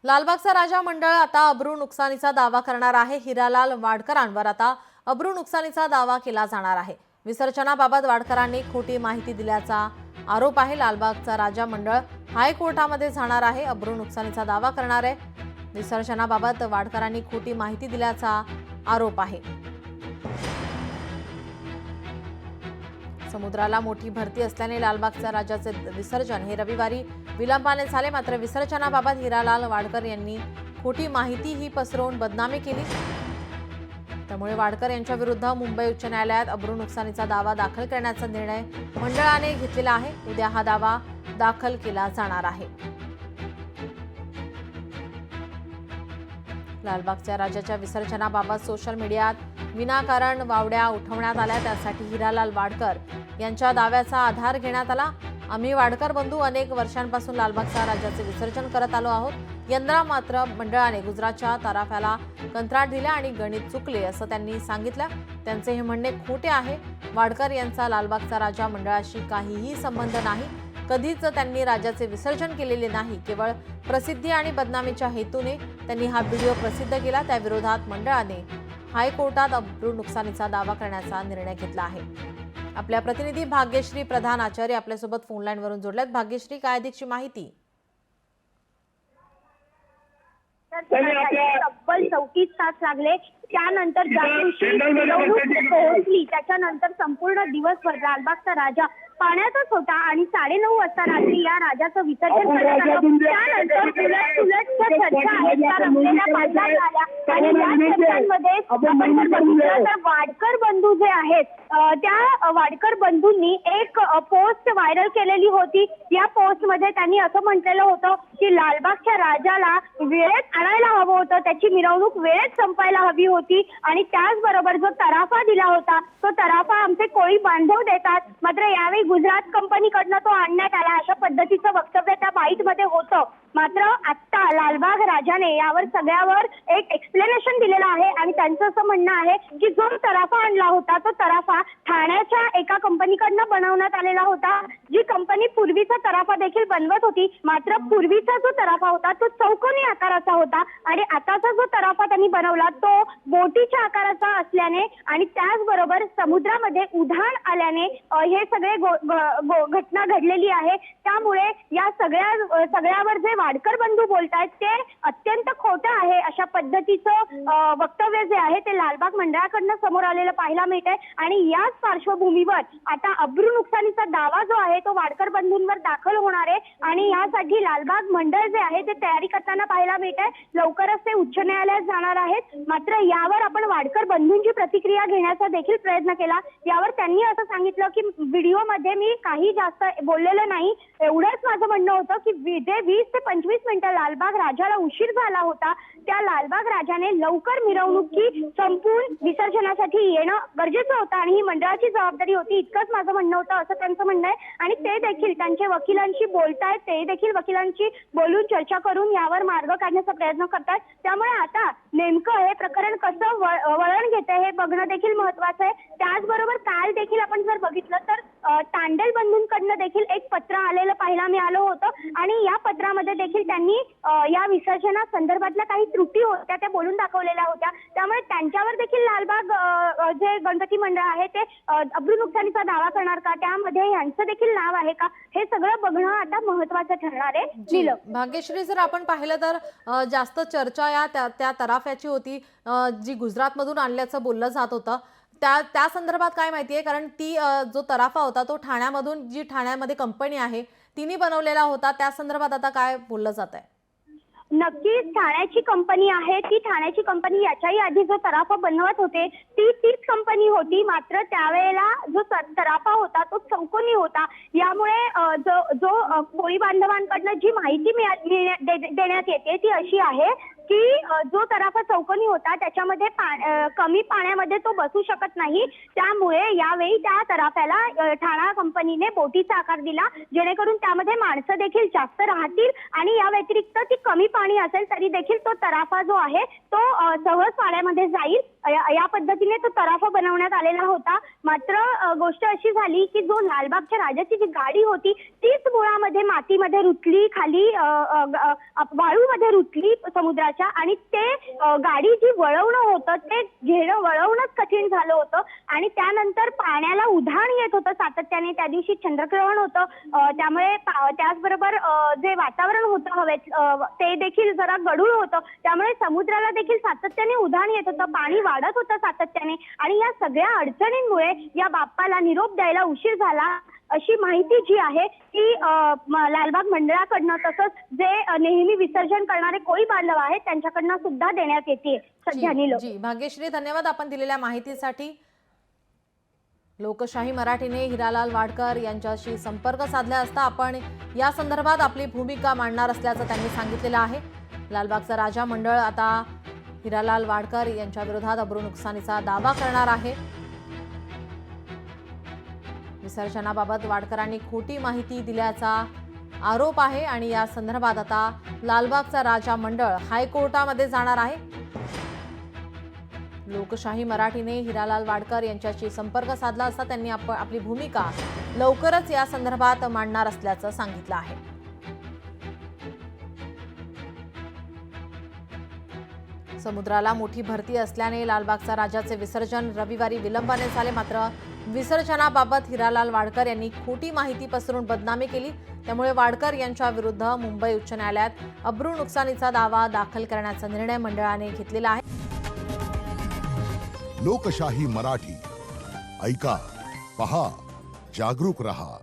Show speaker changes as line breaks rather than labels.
लालबागचा राजा मंडळ आता अब्रू नुकसानीचा दावा करणार आहे। हिरालाल वाडकरांवर आता अब्रू नुकसानीचा दावा केला जाणार आहे। विसर्जनाबाबत वाडकरांनी खोटी माहिती दिल्याचा आरोप आहे। लालबागचा राजा मंडळ हायकोर्टामध्ये जाणार आहे। अब्रू नुकसानीचा दावा करणार आहे। विसर्जनाबाबत वाडकरांनी खोटी माहिती दिल्याचा आरोप आहे। समुद्राला मोठी भरती असल्याने लालबागच्या राजाचे विसर्जन हे रविवारी विलंबाने झाले। मात्र विसर्जनाबाबत हिरालाल वाडकर यांनी खोटी माहिती ही पसरवून बदनामी केली। त्यामुळे वाडकर यांच्या विरुद्ध मुंबई उच्च न्यायालयात अब्रू नुकसानीचा दावा दाखल करण्याचा निर्णय मंडळाने घेतलेला आहे। उद्या हा दावा दाखल केला जाणार आहे। लालबागच्या राजाच्या विसर्जनाबाबत सोशल मीडियात विनाकारण वावड्या उठवण्यात आल्या। त्यासाठी हिरालाल वाडकर यांच्या दाव्याचा आधार घेण्यात आला। आम्ही वाडकर बंधू अनेक वर्षांपासून लालबागच्या राजाचे विसर्जन करत आलो आहोत। यंदा मात्र मंडळाने गुजरातच्या तराफ्याला कंत्राट दिले आणि गणित चुकले असं त्यांनी सांगितलं। त्यांचे हे म्हणणे खोटे आहे। वाडकर यांचा लालबागचा राजा मंडळाशी काहीही संबंध नाही। कधीच त्यांनी राजाचे विसर्जन केलेले नाही। केवळ प्रसिद्धी आणि बदनामीच्या हेतूने त्यांनी हा व्हिडिओ प्रसिद्ध केला। त्या विरोधात मंडळाने हायकोर्टात अब्रू नुकसानीचा दावा करण्याचा निर्णय घेतला आहे। आपल्या प्रतिनिधी भाग्यश्री प्रधान आचार्य आपल्यासोबत फोन लाईन वरून जोडल्यात। भाग्यश्री, काय अधिकची माहिती?
तब्बल 34 तास लागले। त्यानंतर ज्या दिवशी मिरवणूक पोहोचली त्याच्यानंतर संपूर्ण दिवसभर लालबागचा राजा पाण्यातच होता आणि 9:30 वाजता रात्री या राजाचं विसर्जन करण्यात आलं। त्यानंतर उलटच्या चर्चा आहेत त्या रंगलेल्या बाजार झाल्या आणि या चर्चांमध्ये आपण जर बघितलं तर वाडकर बंधू जे आहेत त्या वाडकर बंधूंनी एक पोस्ट व्हायरल केलेली होती। या पोस्टमध्ये त्यांनी असं म्हटलेलं होतं की लालबागच्या राजाला वेळेत आणायला हवं होतं, त्याची मिरवणूक वेळेत संपायला हवी होती आणि त्याचबरोबर जो तराफा दिला होता तो तराफा आमचे कोळी बांधव देतात, मात्र यावेळी गुजरात कंपनीकडनं तो आणण्यात आला, अशा पद्धतीचं वक्तव्य त्या बाईटमध्ये होतं। मात्र आता लालबाग राजाने यावर सगळ्यावर एक एक्सप्लेनेशन दिलेलं आहे आणि त्यांचं असं म्हणणं आहे की जो तराफा आणला होता तो तराफा ठाण्याच्या एका कंपनीकडनं बनवण्यात आलेला होता। जी कंपनी पूर्वीचा तराफा देखील बनवत होती, मात्र पूर्वीचा जो तराफा होता तो चौकोनी आकाराचा होता आणि आताचा जो तराफा त्यांनी बनवला तो बोटीच्या आकाराचा असल्याने आणि त्याचबरोबर समुद्रामध्ये उधाण आल्याने हे सगळे घटना घडलेली आहे। त्यामुळे या सगळ्यावर जे वाडकर बंधू बोलतायत ते अत्यंत खोटं आहे, अशा पद्धतीचं वक्तव्य जे आहे ते लालबाग मंडळाकडनं समोर आलेलं पाहायला मिळत आहे। आणि याच पार्श्वभूमीवर आता अब्रू नुकसानीचा दावा जो आहे तो वाडकर बंधूंवर दाखल होणार आहे आणि यासाठी लालबाग मंडळ जे आहे ते तयारी करताना पाहायला मिळत आहे। लवकरच ते उच्च न्यायालयात जाणार आहेत। मात्र यावर आपण वाडकर बंधूंची प्रतिक्रिया घेण्याचा देखील प्रयत्न केला। यावर त्यांनी असं सांगितलं की व्हिडिओमध्ये मी काही जास्त बोललेलं नाही, एवढंच माझं म्हणणं होतं की जे 20 ते 25 मिनिटं लालबाग राजाला उशीर झाला होता त्या लालबाग राजाने लवकर मिरवणुकी संपून विसर्जनासाठी येणं गरजेचं होतं आणि ही मंडळाची जबाबदारी होती, इतकंच माझं म्हणणं होतं असं त्यांचं म्हणणं आहे। आणि ते देखील त्यांच्या वकिलांशी बोलतायत, ते देखील वकिलांशी बोलून चर्चा करून यावर मार्ग काढण्याचा प्रयत्न करतात। त्यामुळे आता नेमकं हे प्रकरण कसं वळण घेते हे बघणं देखील महत्वाचं आहे। त्याचबरोबर काल देखील आपण जर बघितलं तर तांडेल बंधूंकडनं देखील एक पत्र आलेलं पाहायला मिळालं होतं आणि या पत्रामध्ये देखील त्यांनी या विसर्जना संदर्भातल्या काही त्रुटी होत्या त्या बोलून दाखवलेल्या होत्या। त्यामुळे त्यांच्यावर देखील लालबाग जे गणपती मंडळ आहे ते अब्रू नुकसानीचा दावा करणार का, त्यामध्ये यांचं देखील नाव आहे का, हे सगळं बघणं आता महत्वाचं ठरणार आहे। नीलम,
भाग्यश्री, जर आपण पाहिलं तर जास्त चर्चा या त्या तराफ्याची होती जी गुजरातमधून आणल्याचं बोललं जात होतं। त्या संदर्भात काय माहिती आहे? कारण ती जो तराफा होता तो ठाण्यामधून, जी ठाण्यामध्ये कंपनी आहे तिने बनवलेला होता। त्या संदर्भात आता काय बोललं जात आहे?
नक्कीच ठाण्याची कंपनी आहे, ती ठाण्याची कंपनी याच्याही आधी जो तराफा बनवत होते तीच कंपनी होती, मात्र त्यावेळेला जो तराफा होता तो चौकोनी होता। यामुळे जो कोळी बांधवांकडनं जी माहिती देण्यात येते ती अशी आहे की जो तराफा चौकोनी होता त्याच्यामध्ये कमी पाण्यामध्ये तो बसू शकत नाही, त्यामुळे यावेळी त्या तराफ्याला ठाणा कंपनीने बोटीचा आकार दिला, जेणेकरून त्यामध्ये माणसं देखील जास्त राहतील आणि या व्यतिरिक्त ती कमी पाणी असेल तरी देखील तो तराफा जो आहे तो सहज पाण्यामध्ये जाईल, या पद्धतीने तो तराफा बनवण्यात आलेला होता. मात्र गोष्ट अशी झाली की जो लालबागच्या राजाची जी गाडी होती तीच मुळामध्ये मातीमध्ये रुतली, खाली वाळूमध्ये रुतली समुद्राच्या, आणि ते गाडी जी वळवणं होतं ते घेणं वळवणंच कठीण झालं होतं. आणि त्यानंतर पाण्याला उधाण येत होतं सातत्याने. त्या दिवशी चंद्रग्रहण होतं, त्यामुळे त्याचबरोबर जे वातावरण होतं हवेत ते देखील जरा गढूळ होतं, त्यामुळे समुद्राला देखील सातत्याने उधाण येत होतं, पाणी वाढत होतं सातत्याने. आणि या सगळ्या अडचणींमुळे या बाप्पाला निरोप द्यायला उशीर झाला, अशी माहिती जी आहे ती लालबाग मंडळाकडनं तसंच जे नेहमी विसर्जन करणारे कोळी बांधव आहेत त्यांच्याकडनं सुद्धा देण्यात येते सध्या.
जी भाग्यश्री, धन्यवाद आपण दिलेल्या माहितीसाठी. लोकशाही मराठीने हिरालाल वाडकर यांच्याशी संपर्क साधला असता आपण या संदर्भात आपली भूमिका मांडणार असल्याचं त्यांनी सांगितलेलं आहे. लालबागचा राजा मंडळ आता हिरालाल वाडकर यांच्या विरोधात अब्रू नुकसानीचा दावा करणार आहे. विसर्जनाबाबत वाडकरांनी खोटी माहिती दिल्याचा आरोप आहे आणि या संदर्भात आता लालबागचा राजा मंडळ हायकोर्टामध्ये जाणार आहे. लोकशाही मराठीने हिरालाल वाडकर यांच्याशी संपर्क साधला असता त्यांनी आपली भूमिका लवकरच या संदर्भात मांडणार असल्याचं सांगितलं आहे. समुद्राला मोठी भरती असल्याने लालबागचा राजाचे विसर्जन रविवारी विलंबाने झाले. मात्र विसर्जनाबाबत हिरालाल वाडकर यांनी खोटी माहिती पसरवून बदनामी केली, त्यामुळे वाडकर यांच्या विरुद्ध मुंबई उच्च न्यायालयात अब्रू नुकसानीचा दावा दाखल करण्याचा निर्णय मंडळाने घेतलेला आहे.
लोकशाही मराठी ऐका, पहा, जागरूक रहा.